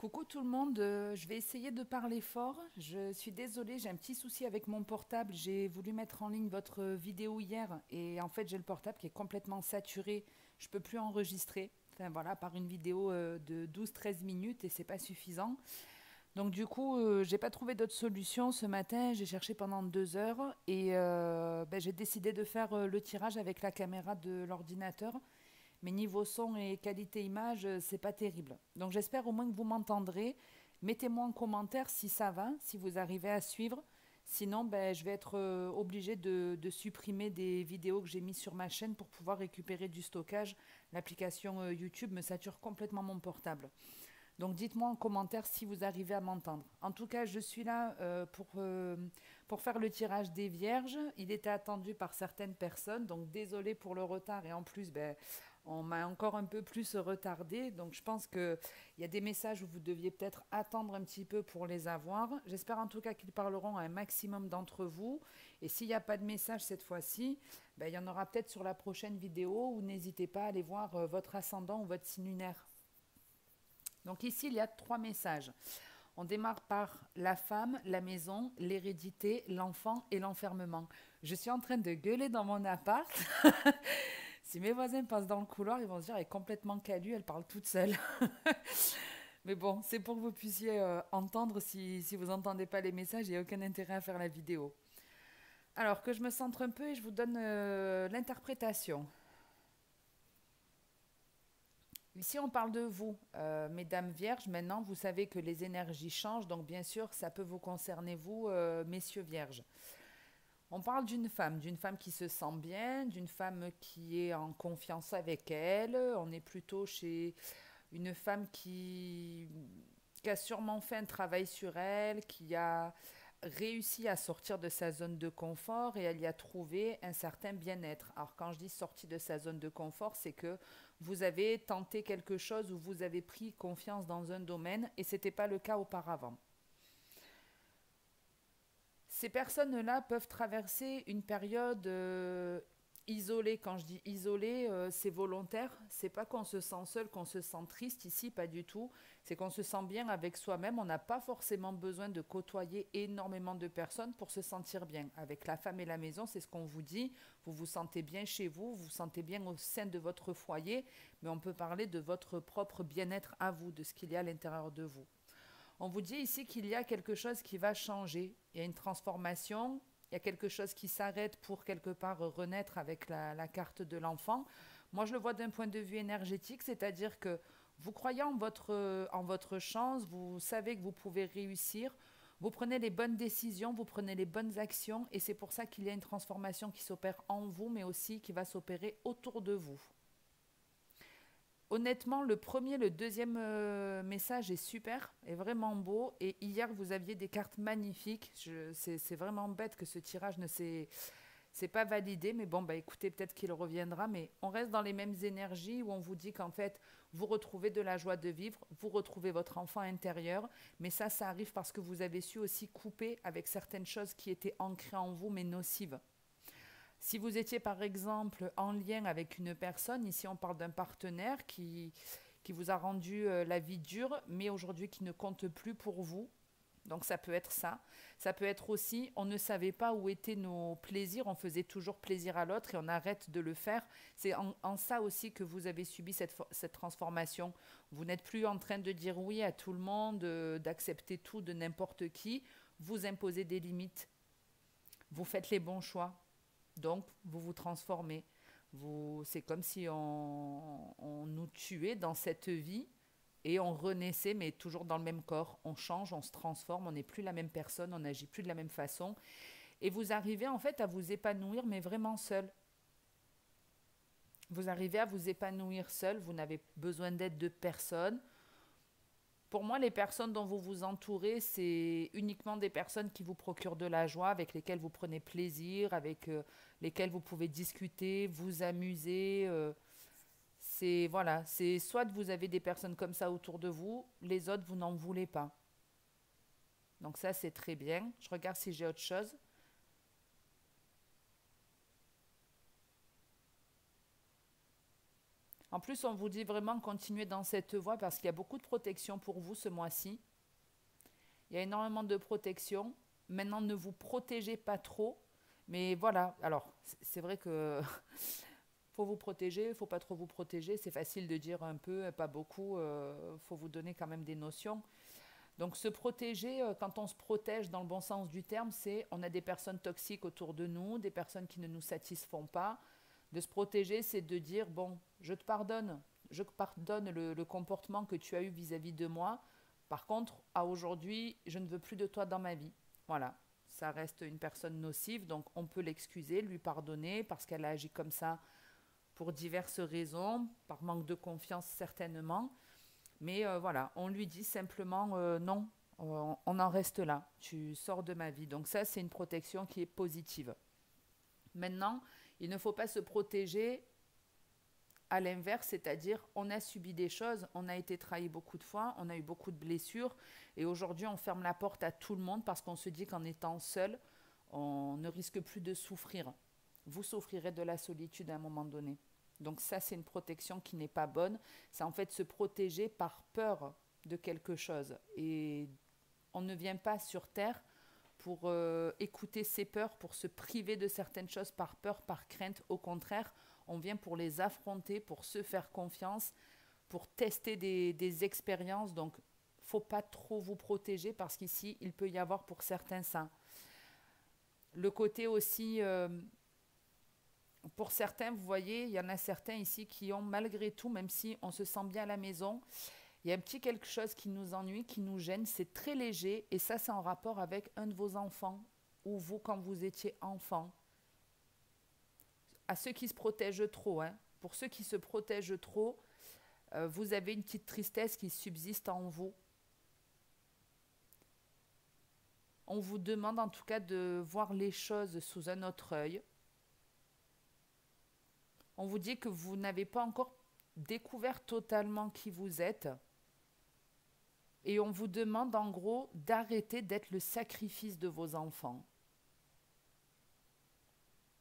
Coucou tout le monde, je vais essayer de parler fort. Je suis désolée, j'ai un petit souci avec mon portable. J'ai voulu mettre en ligne votre vidéo hier et en fait j'ai le portable qui est complètement saturé. Je peux plus enregistrer. Enfin voilà, par une vidéo de 12-13 minutes et c'est pas suffisant. Donc du coup, j'ai pas trouvé d'autre solution ce matin. J'ai cherché pendant 2 heures et j'ai décidé de faire le tirage avec la caméra de l'ordinateur. Mais niveau son et qualité image, c'est pas terrible. Donc j'espère au moins que vous m'entendrez. Mettez-moi en commentaire si ça va, si vous arrivez à suivre. Sinon, je vais être obligée de supprimer des vidéos que j'ai mises sur ma chaîne pour pouvoir récupérer du stockage. L'application YouTube me sature complètement mon portable. Donc dites-moi en commentaire si vous arrivez à m'entendre. En tout cas, je suis là pour faire le tirage des vierges. Il était attendu par certaines personnes, donc désolé pour le retard. Et en plus, on m'a encore un peu plus retardé. Donc je pense qu'il y a des messages où vous deviez peut-être attendre un petit peu pour les avoir. J'espère en tout cas qu'ils parleront à un maximum d'entre vous. Et s'il n'y a pas de message cette fois-ci, il y en aura peut-être sur la prochaine vidéo. Ou n'hésitez pas à aller voir votre ascendant ou votre signe lunaire. Donc ici, il y a 3 messages. On démarre par la femme, la maison, l'hérédité, l'enfant et l'enfermement. Je suis en train de gueuler dans mon appart. Si mes voisins passent dans le couloir, ils vont se dire, elle est complètement calue, elle parle toute seule. Mais bon, c'est pour que vous puissiez entendre. Si vous n'entendez pas les messages, il n'y a aucun intérêt à faire la vidéo. Alors que je me centre un peu et je vous donne l'interprétation. Ici, on parle de vous, mesdames vierges. Maintenant, vous savez que les énergies changent, donc bien sûr, ça peut vous concerner, vous, messieurs vierges. On parle d'une femme qui se sent bien, d'une femme qui est en confiance avec elle. On est plutôt chez une femme qui a sûrement fait un travail sur elle, qui a réussi à sortir de sa zone de confort et elle y a trouvé un certain bien-être. Alors quand je dis sortir de sa zone de confort, c'est que vous avez tenté quelque chose ou vous avez pris confiance dans un domaine et ce n'était pas le cas auparavant. Ces personnes-là peuvent traverser une période isolée. Quand je dis isolée, c'est volontaire. C'est pas qu'on se sent seul, qu'on se sent triste ici, pas du tout. C'est qu'on se sent bien avec soi-même. On n'a pas forcément besoin de côtoyer énormément de personnes pour se sentir bien. Avec la femme et la maison, c'est ce qu'on vous dit. Vous vous sentez bien chez vous, vous vous sentez bien au sein de votre foyer, mais on peut parler de votre propre bien-être à vous, de ce qu'il y a à l'intérieur de vous. On vous dit ici qu'il y a quelque chose qui va changer. Il y a une transformation, il y a quelque chose qui s'arrête pour quelque part renaître avec la carte de l'enfant. Moi, je le vois d'un point de vue énergétique, c'est-à-dire que vous croyez en votre chance, vous savez que vous pouvez réussir, vous prenez les bonnes décisions, vous prenez les bonnes actions, et c'est pour ça qu'il y a une transformation qui s'opère en vous, mais aussi qui va s'opérer autour de vous. Honnêtement, le premier, le deuxième message est super, est vraiment beau. Et hier, vous aviez des cartes magnifiques. C'est vraiment bête que ce tirage ne s'est pas validé. Mais bon, écoutez, peut-être qu'il reviendra. Mais on reste dans les mêmes énergies où on vous dit qu'en fait, vous retrouvez de la joie de vivre, vous retrouvez votre enfant intérieur. Mais ça arrive parce que vous avez su aussi couper avec certaines choses qui étaient ancrées en vous, mais nocives. Si vous étiez par exemple en lien avec une personne, ici on parle d'un partenaire qui vous a rendu la vie dure, mais aujourd'hui qui ne compte plus pour vous. Donc ça peut être ça. Ça peut être aussi, on ne savait pas où étaient nos plaisirs, on faisait toujours plaisir à l'autre et on arrête de le faire. C'est en ça aussi que vous avez subi cette transformation. Vous n'êtes plus en train de dire oui à tout le monde, d'accepter tout de n'importe qui. Vous imposez des limites. Vous faites les bons choix. Donc, vous vous transformez. C'est comme si on nous tuait dans cette vie et on renaissait, mais toujours dans le même corps. On change, on se transforme, on n'est plus la même personne, on n'agit plus de la même façon. Et vous arrivez en fait à vous épanouir, mais vraiment seul. Vous arrivez à vous épanouir seul, vous n'avez besoin d'aide de personne. Pour moi, les personnes dont vous vous entourez, c'est uniquement des personnes qui vous procurent de la joie, avec lesquelles vous prenez plaisir, avec lesquelles vous pouvez discuter, vous amuser. C'est voilà, c'est soit vous avez des personnes comme ça autour de vous, les autres vous n'en voulez pas. Donc ça c'est très bien. Je regarde si j'ai autre chose. En plus, on vous dit vraiment continuer dans cette voie parce qu'il y a beaucoup de protection pour vous ce mois-ci. Il y a énormément de protection. Maintenant, ne vous protégez pas trop. Mais voilà, alors, c'est vrai que faut vous protéger, il faut pas trop vous protéger. C'est facile de dire un peu, pas beaucoup. Faut vous donner quand même des notions. Donc, se protéger, quand on se protège dans le bon sens du terme, c'est on a des personnes toxiques autour de nous, des personnes qui ne nous satisfont pas. De se protéger, c'est de dire, bon, je te pardonne le comportement que tu as eu vis-à-vis de moi. Par contre, à aujourd'hui, je ne veux plus de toi dans ma vie. Voilà, ça reste une personne nocive, donc on peut l'excuser, lui pardonner parce qu'elle a agi comme ça pour diverses raisons, par manque de confiance certainement. Mais voilà, on lui dit simplement non, on en reste là, tu sors de ma vie. Donc ça, c'est une protection qui est positive. Maintenant, il ne faut pas se protéger à l'inverse, c'est-à-dire on a subi des choses, on a été trahi beaucoup de fois, on a eu beaucoup de blessures et aujourd'hui on ferme la porte à tout le monde parce qu'on se dit qu'en étant seul, on ne risque plus de souffrir. Vous souffrirez de la solitude à un moment donné. Donc ça, c'est une protection qui n'est pas bonne. C'est en fait se protéger par peur de quelque chose. Et on ne vient pas sur Terre pour écouter ses peurs, pour se priver de certaines choses par peur, par crainte. Au contraire, on vient pour les affronter, pour se faire confiance, pour tester des expériences. Donc, faut pas trop vous protéger parce qu'ici, il peut y avoir pour certains ça. Le côté aussi, pour certains, vous voyez, il y en a certains ici qui ont malgré tout, même si on se sent bien à la maison, il y a un petit quelque chose qui nous ennuie, qui nous gêne, c'est très léger et ça c'est en rapport avec un de vos enfants ou vous quand vous étiez enfant. À ceux qui se protègent trop, hein. Pour ceux qui se protègent trop, vous avez une petite tristesse qui subsiste en vous. On vous demande en tout cas de voir les choses sous un autre œil. On vous dit que vous n'avez pas encore découvert totalement qui vous êtes. Et on vous demande en gros d'arrêter d'être le sacrifice de vos enfants.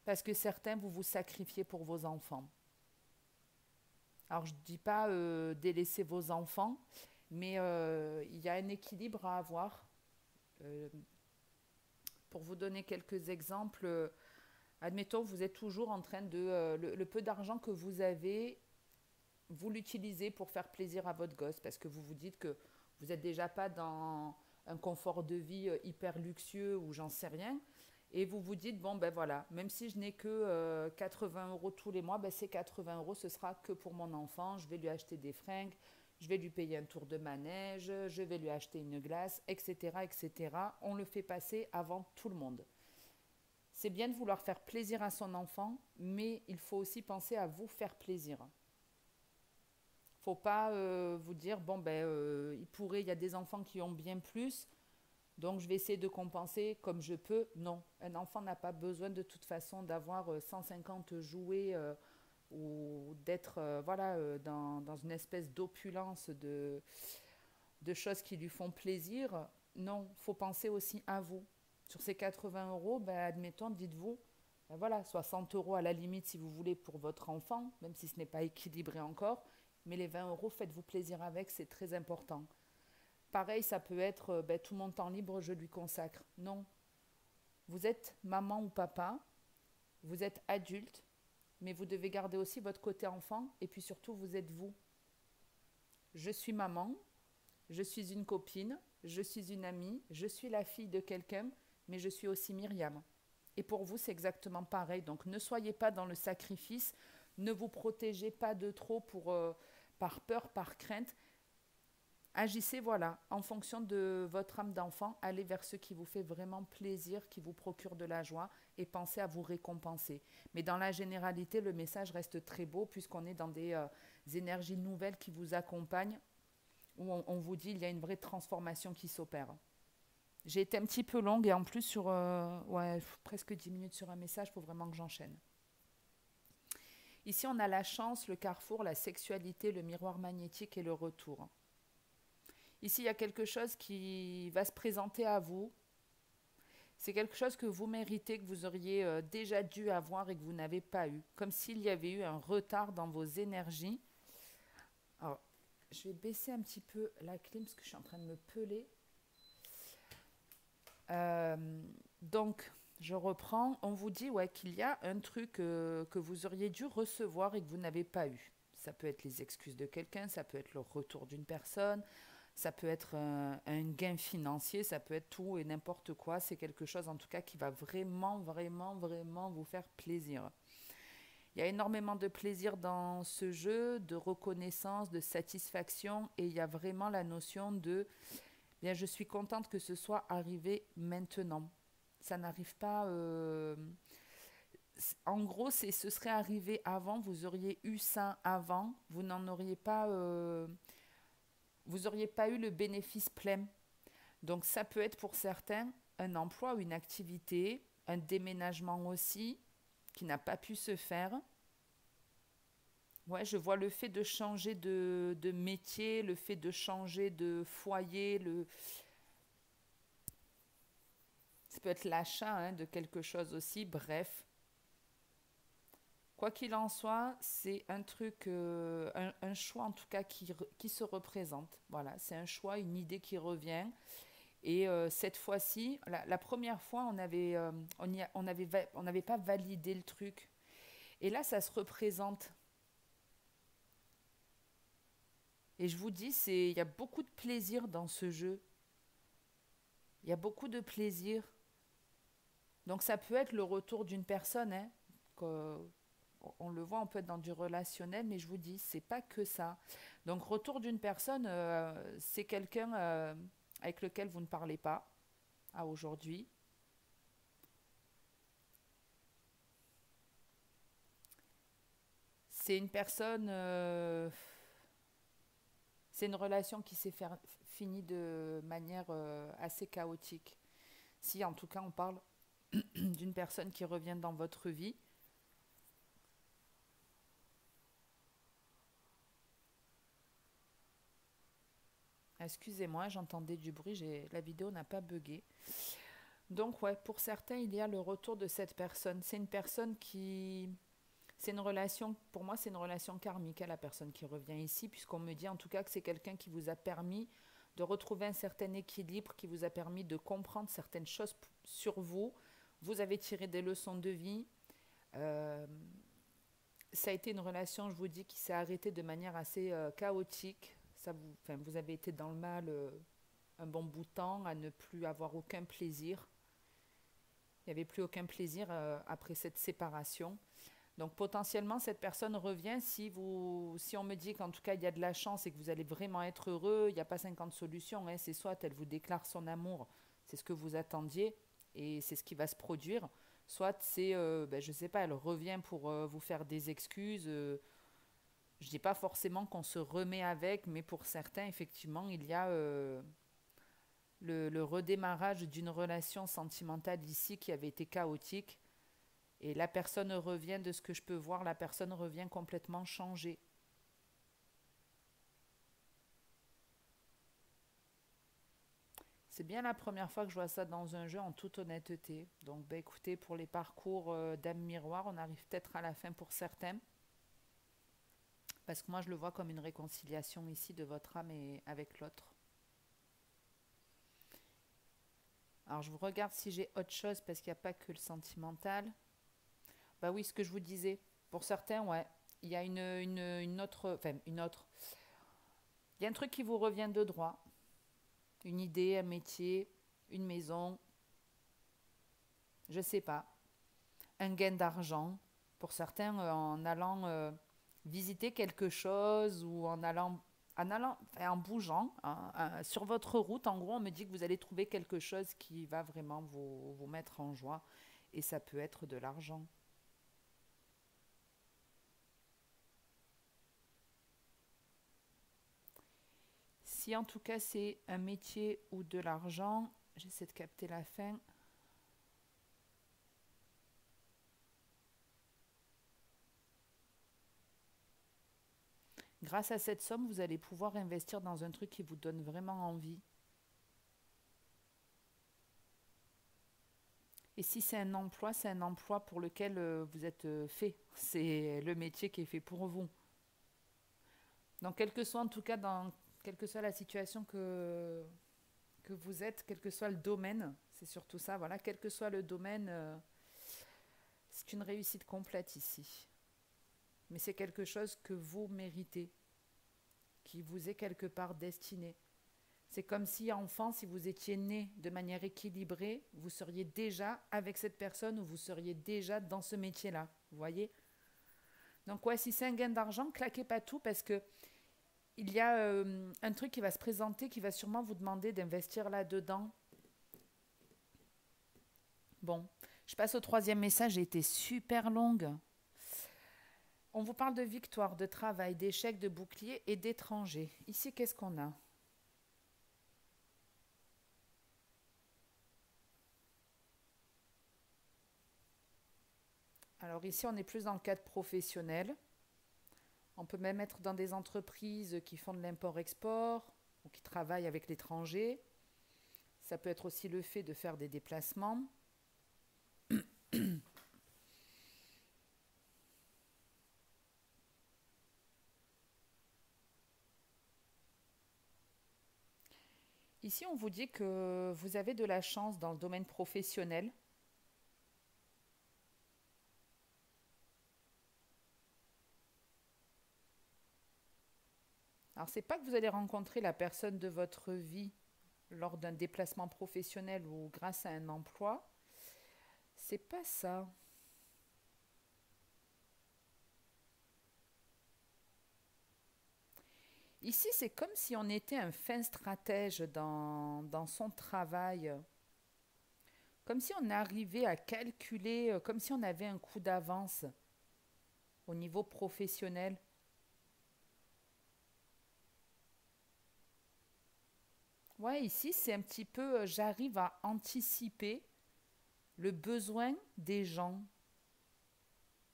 Parce que certains, vous vous sacrifiez pour vos enfants. Alors je ne dis pas délaisser vos enfants, mais il y a un équilibre à avoir. Euh, pour vous donner quelques exemples, admettons, vous êtes toujours en train de... le peu d'argent que vous avez, vous l'utilisez pour faire plaisir à votre gosse, parce que vous vous dites que vous n'êtes déjà pas dans un confort de vie hyper luxueux ou j'en sais rien. Et vous vous dites, bon ben voilà, même si je n'ai que 80 € tous les mois, ben ces 80 €, ce sera que pour mon enfant. Je vais lui acheter des fringues, je vais lui payer un tour de manège, je vais lui acheter une glace, etc., etc. On le fait passer avant tout le monde. C'est bien de vouloir faire plaisir à son enfant, mais il faut aussi penser à vous faire plaisir. Faut pas vous dire, bon ben, il y a des enfants qui ont bien plus, donc je vais essayer de compenser comme je peux. Non, un enfant n'a pas besoin de toute façon d'avoir 150 jouets ou d'être dans une espèce d'opulence de choses qui lui font plaisir. Non, il faut penser aussi à vous. Sur ces 80 €, ben, admettons, dites-vous, ben voilà, 60 € à la limite si vous voulez pour votre enfant, même si ce n'est pas équilibré encore, mais les 20 €, faites-vous plaisir avec, c'est très important. Pareil, ça peut être ben, tout mon temps libre, je lui consacre. Non, vous êtes maman ou papa, vous êtes adulte, mais vous devez garder aussi votre côté enfant et puis surtout, vous êtes vous. Je suis maman, je suis une copine, je suis une amie, je suis la fille de quelqu'un, mais je suis aussi Myriam. Et pour vous, c'est exactement pareil. Donc ne soyez pas dans le sacrifice, ne vous protégez pas de trop par peur, par crainte. Agissez, voilà, en fonction de votre âme d'enfant, allez vers ce qui vous fait vraiment plaisir, qui vous procure de la joie et pensez à vous récompenser. Mais dans la généralité, le message reste très beau puisqu'on est dans des énergies nouvelles qui vous accompagnent, où on vous dit qu'il y a une vraie transformation qui s'opère. J'ai été un petit peu longue et en plus sur presque 10 minutes sur un message, il faut vraiment que j'enchaîne. Ici, on a la chance, le carrefour, la sexualité, le miroir magnétique et le retour. Ici, il y a quelque chose qui va se présenter à vous. C'est quelque chose que vous méritez, que vous auriez déjà dû avoir et que vous n'avez pas eu. Comme s'il y avait eu un retard dans vos énergies. Alors, je vais baisser un petit peu la clim parce que je suis en train de me peler. Euh, donc, je reprends. On vous dit ouais, qu'il y a un truc que vous auriez dû recevoir et que vous n'avez pas eu. Ça peut être les excuses de quelqu'un, ça peut être le retour d'une personne, ça peut être un gain financier, ça peut être tout et n'importe quoi. C'est quelque chose en tout cas qui va vraiment, vraiment, vraiment vous faire plaisir. Il y a énormément de plaisir dans ce jeu, de reconnaissance, de satisfaction et il y a vraiment la notion de bien, je suis contente que ce soit arrivé maintenant. Ça n'arrive pas. En gros, ce serait arrivé avant. Vous auriez eu ça avant. Vous n'en auriez pas. Vous auriez pas eu le bénéfice plein. Donc, ça peut être pour certains un emploi ou une activité, un déménagement aussi, qui n'a pas pu se faire. Ouais, je vois le fait de changer de métier, le fait de changer de foyer, ça peut être l'achat hein, de quelque chose aussi. Bref, quoi qu'il en soit, c'est un truc, un choix en tout cas qui se représente. Voilà, c'est un choix, une idée qui revient. Et cette fois-ci, la première fois, on n'avait pas validé le truc. Et là, ça se représente. Et je vous dis, il y a beaucoup de plaisir dans ce jeu. Il y a beaucoup de plaisir. Donc ça peut être le retour d'une personne, hein, on le voit, on peut être dans du relationnel, mais je vous dis, c'est pas que ça. Donc retour d'une personne, c'est quelqu'un avec lequel vous ne parlez pas à aujourd'hui. C'est une personne, c'est une relation qui s'est finie de manière assez chaotique. Si en tout cas on parle d'une personne qui revient dans votre vie. Excusez-moi, j'entendais du bruit, la vidéo n'a pas bugué. Donc ouais, pour certains, il y a le retour de cette personne. C'est une personne qui... C'est une relation, pour moi, c'est une relation karmique à la personne qui revient ici, puisqu'on me dit en tout cas que c'est quelqu'un qui vous a permis de retrouver un certain équilibre, qui vous a permis de comprendre certaines choses sur vous. Vous avez tiré des leçons de vie. Euh, Ça a été une relation, je vous dis, qui s'est arrêtée de manière assez chaotique. Vous avez été dans le mal un bon bout de temps, à ne plus avoir aucun plaisir. Il n'y avait plus aucun plaisir après cette séparation. Donc potentiellement, cette personne revient si on me dit qu'en tout cas, il y a de la chance et que vous allez vraiment être heureux, il n'y a pas 50 solutions. Hein, c'est soit elle vous déclare son amour, c'est ce que vous attendiez et c'est ce qui va se produire. Soit c'est, je ne sais pas, elle revient pour vous faire des excuses. Je ne dis pas forcément qu'on se remet avec, mais pour certains, effectivement, il y a le redémarrage d'une relation sentimentale ici qui avait été chaotique. Et la personne revient, de ce que je peux voir, la personne revient complètement changée. C'est bien la première fois que je vois ça dans un jeu en toute honnêteté. Donc écoutez, pour les parcours d'âme miroir, on arrive peut-être à la fin pour certains. Parce que moi je le vois comme une réconciliation ici de votre âme et avec l'autre. Alors je vous regarde si j'ai autre chose parce qu'il n'y a pas que le sentimental. Bah oui, ce que je vous disais. Pour certains, ouais. Il y a une autre... Enfin, une autre. Il y a un truc qui vous revient de droit. Une idée, un métier, une maison. Je sais pas. Un gain d'argent. Pour certains, en allant visiter quelque chose ou en bougeant sur votre route, en gros, on me dit que vous allez trouver quelque chose qui va vraiment vous mettre en joie. Et ça peut être de l'argent. Si en tout cas c'est un métier ou de l'argent, j'essaie de capter la fin. Grâce à cette somme, vous allez pouvoir investir dans un truc qui vous donne vraiment envie. Et si c'est un emploi pour lequel vous êtes fait. C'est le métier qui est fait pour vous. Donc, quel que soit en tout cas, quelle que soit la situation que vous êtes, quel que soit le domaine, c'est surtout ça, voilà, quel que soit le domaine, c'est une réussite complète ici. Mais c'est quelque chose que vous méritez, qui vous est quelque part destiné. C'est comme si enfant, si vous étiez né de manière équilibrée, vous seriez déjà avec cette personne ou vous seriez déjà dans ce métier-là. Vous voyez? Donc ouais, si c'est un gain d'argent, claquez pas tout parce que il y a un truc qui va se présenter qui va sûrement vous demander d'investir là-dedans. Bon, je passe au troisième message, j'ai été super longue. On vous parle de victoire, de travail, d'échec, de bouclier et d'étranger. Ici, qu'est-ce qu'on a? Alors ici, on est plus dans le cadre professionnel. On peut même être dans des entreprises qui font de l'import-export ou qui travaillent avec l'étranger. Ça peut être aussi le fait de faire des déplacements. Ici, on vous dit que vous avez de la chance dans le domaine professionnel. Alors, c'est pas que vous allez rencontrer la personne de votre vie lors d'un déplacement professionnel ou grâce à un emploi. C'est pas ça. Ici, c'est comme si on était un fin stratège dans son travail, comme si on arrivait à calculer, comme si on avait un coup d'avance au niveau professionnel. Ouais, ici, c'est un petit peu, j'arrive à anticiper le besoin des gens.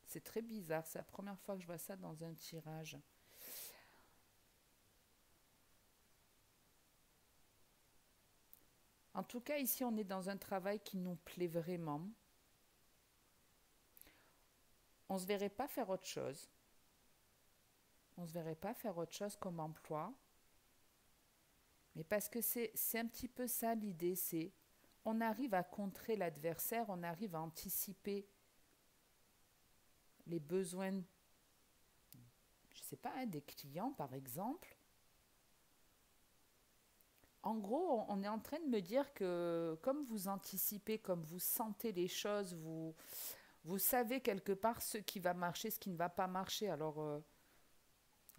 C'est très bizarre, c'est la première fois que je vois ça dans un tirage. En tout cas, ici, on est dans un travail qui nous plaît vraiment. On ne se verrait pas faire autre chose. On ne se verrait pas faire autre chose comme emploi. Mais parce que c'est un petit peu ça l'idée, c'est on arrive à contrer l'adversaire, on arrive à anticiper les besoins, je ne sais pas, hein, des clients par exemple. En gros, on est en train de me dire que comme vous anticipez, comme vous sentez les choses, vous savez quelque part ce qui va marcher, ce qui ne va pas marcher. Alors,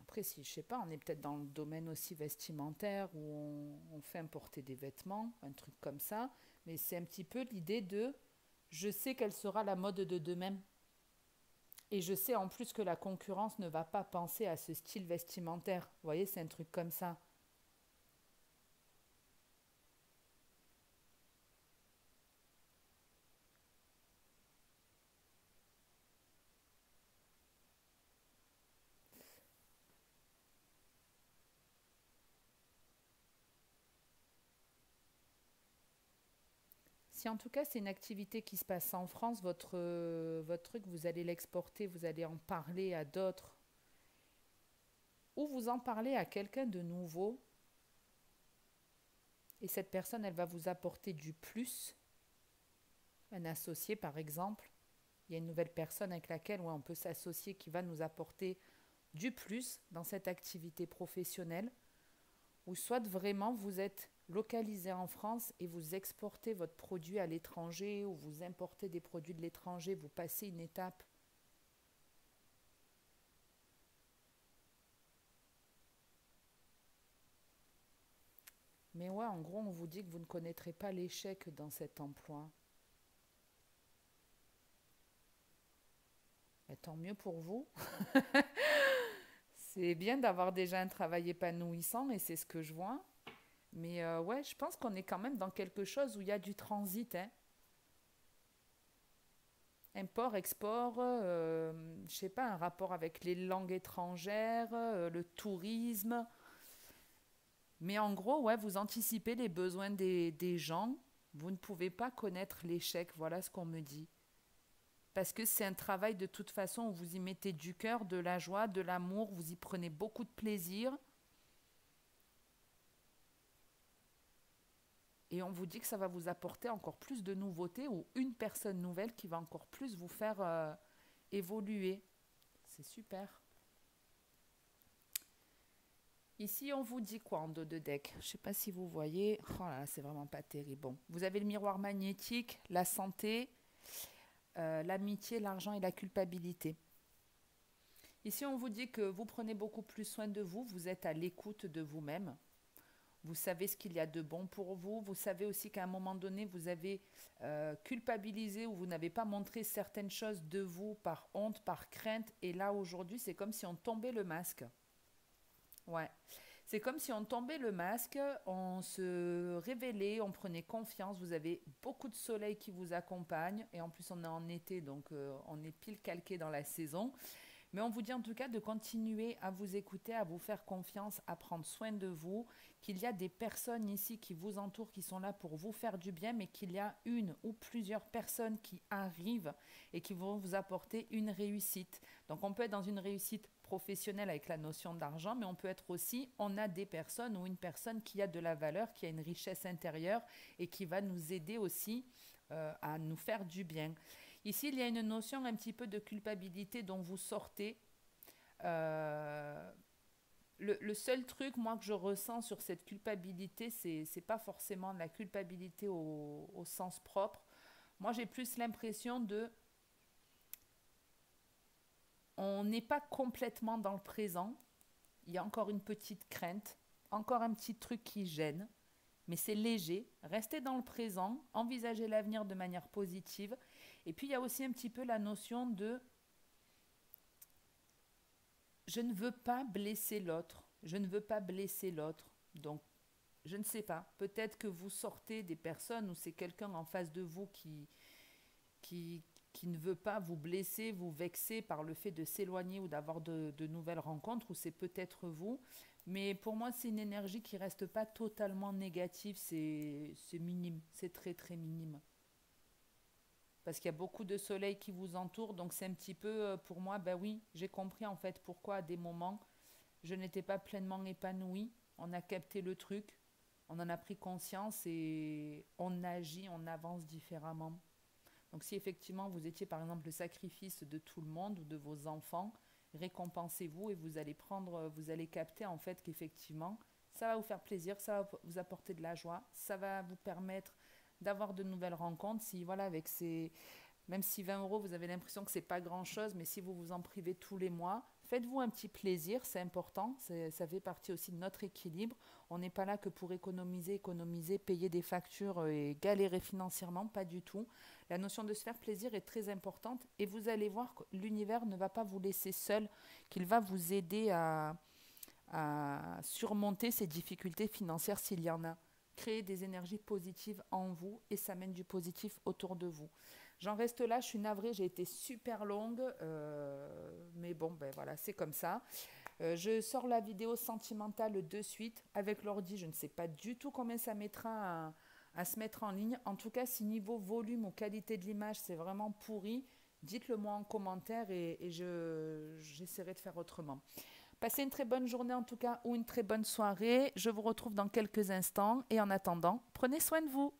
après, si je sais pas, on est peut-être dans le domaine aussi vestimentaire où on fait importer des vêtements, un truc comme ça. Mais c'est un petit peu l'idée de je sais quelle sera la mode de demain. Et je sais en plus que la concurrence ne va pas penser à ce style vestimentaire. Vous voyez, c'est un truc comme ça. Si en tout cas c'est une activité qui se passe en France, votre truc, vous allez l'exporter, vous allez en parler à d'autres, ou vous en parlez à quelqu'un de nouveau, et cette personne, elle va vous apporter du plus, un associé par exemple. Il y a une nouvelle personne avec laquelle ouais, on peut s'associer qui va nous apporter du plus dans cette activité professionnelle, ou soit vraiment vous êtes localisé en France et vous exportez votre produit à l'étranger ou vous importez des produits de l'étranger, vous passez une étape. Mais ouais, en gros, on vous dit que vous ne connaîtrez pas l'échec dans cet emploi. Et tant mieux pour vous. C'est bien d'avoir déjà un travail épanouissant et c'est ce que je vois. Mais ouais, je pense qu'on est quand même dans quelque chose où il y a du transit. Hein. Import, export, je sais pas, un rapport avec les langues étrangères, le tourisme. Mais en gros, ouais, vous anticipez les besoins des gens. Vous ne pouvez pas connaître l'échec. Voilà ce qu'on me dit. Parce que c'est un travail de toute façon où vous y mettez du cœur, de la joie, de l'amour, vous y prenez beaucoup de plaisir. Et on vous dit que ça va vous apporter encore plus de nouveautés ou une personne nouvelle qui va encore plus vous faire évoluer. C'est super. Ici, on vous dit quoi en dos de deck? Je ne sais pas si vous voyez. Oh là là, c'est vraiment pas terrible. Bon, vous avez le miroir magnétique, la santé, l'amitié, l'argent et la culpabilité. Ici, on vous dit que vous prenez beaucoup plus soin de vous, vous êtes à l'écoute de vous-même. Vous savez ce qu'il y a de bon pour vous. Vous savez aussi qu'à un moment donné, vous avez culpabilisé ou vous n'avez pas montré certaines choses de vous par honte, par crainte. Et là, aujourd'hui, c'est comme si on tombait le masque. Ouais. C'est comme si on tombait le masque, on se révélait, on prenait confiance. Vous avez beaucoup de soleil qui vous accompagne. Et en plus, on est en été, donc on est pile calqué dans la saison. Mais on vous dit en tout cas de continuer à vous écouter, à vous faire confiance, à prendre soin de vous, qu'il y a des personnes ici qui vous entourent, qui sont là pour vous faire du bien, mais qu'il y a une ou plusieurs personnes qui arrivent et qui vont vous apporter une réussite. Donc on peut être dans une réussite professionnelle avec la notion d'argent, mais on peut être aussi, on a des personnes ou une personne qui a de la valeur, qui a une richesse intérieure et qui va nous aider aussi à nous faire du bien. Ici, il y a une notion un petit peu de culpabilité dont vous sortez. Euh, le seul truc, moi, que je ressens sur cette culpabilité, c'est pas forcément de la culpabilité au sens propre. Moi, j'ai plus l'impression de... On n'est pas complètement dans le présent. Il y a encore une petite crainte, encore un petit truc qui gêne, mais c'est léger. Restez dans le présent, envisagez l'avenir de manière positive. Et puis, il y a aussi un petit peu la notion de je ne veux pas blesser l'autre. Je ne veux pas blesser l'autre. Donc, je ne sais pas. Peut-être que vous sortez des personnes ou c'est quelqu'un en face de vous qui, qui ne veut pas vous blesser, vous vexer par le fait de s'éloigner ou d'avoir de nouvelles rencontres, ou c'est peut-être vous. Mais pour moi, c'est une énergie qui ne reste pas totalement négative. C'est minime. C'est très, très minime. Parce qu'il y a beaucoup de soleil qui vous entoure, donc c'est un petit peu pour moi, ben oui, j'ai compris en fait pourquoi à des moments je n'étais pas pleinement épanouie. On a capté le truc, on en a pris conscience et on agit, on avance différemment. Donc si effectivement vous étiez par exemple le sacrifice de tout le monde ou de vos enfants, récompensez-vous et vous allez prendre, vous allez capter en fait qu'effectivement ça va vous faire plaisir, ça va vous apporter de la joie, ça va vous permettre d'avoir de nouvelles rencontres. Si voilà avec ces même si 20 euros, vous avez l'impression que c'est pas grand-chose, mais si vous vous en privez tous les mois, faites-vous un petit plaisir, c'est important, ça fait partie aussi de notre équilibre. On n'est pas là que pour économiser, économiser, payer des factures et galérer financièrement, pas du tout. La notion de se faire plaisir est très importante et vous allez voir que l'univers ne va pas vous laisser seul, qu'il va vous aider à surmonter ces difficultés financières s'il y en a. Créer des énergies positives en vous et ça mène du positif autour de vous. J'en reste là, je suis navrée, j'ai été super longue, mais bon, ben voilà, c'est comme ça. Je sors la vidéo sentimentale de suite avec l'ordi, je ne sais pas du tout combien ça mettra à se mettre en ligne. En tout cas, si niveau volume ou qualité de l'image, c'est vraiment pourri, dites-le moi en commentaire et j'essaierai de faire autrement. Passez une très bonne journée en tout cas ou une très bonne soirée. Je vous retrouve dans quelques instants et en attendant, prenez soin de vous.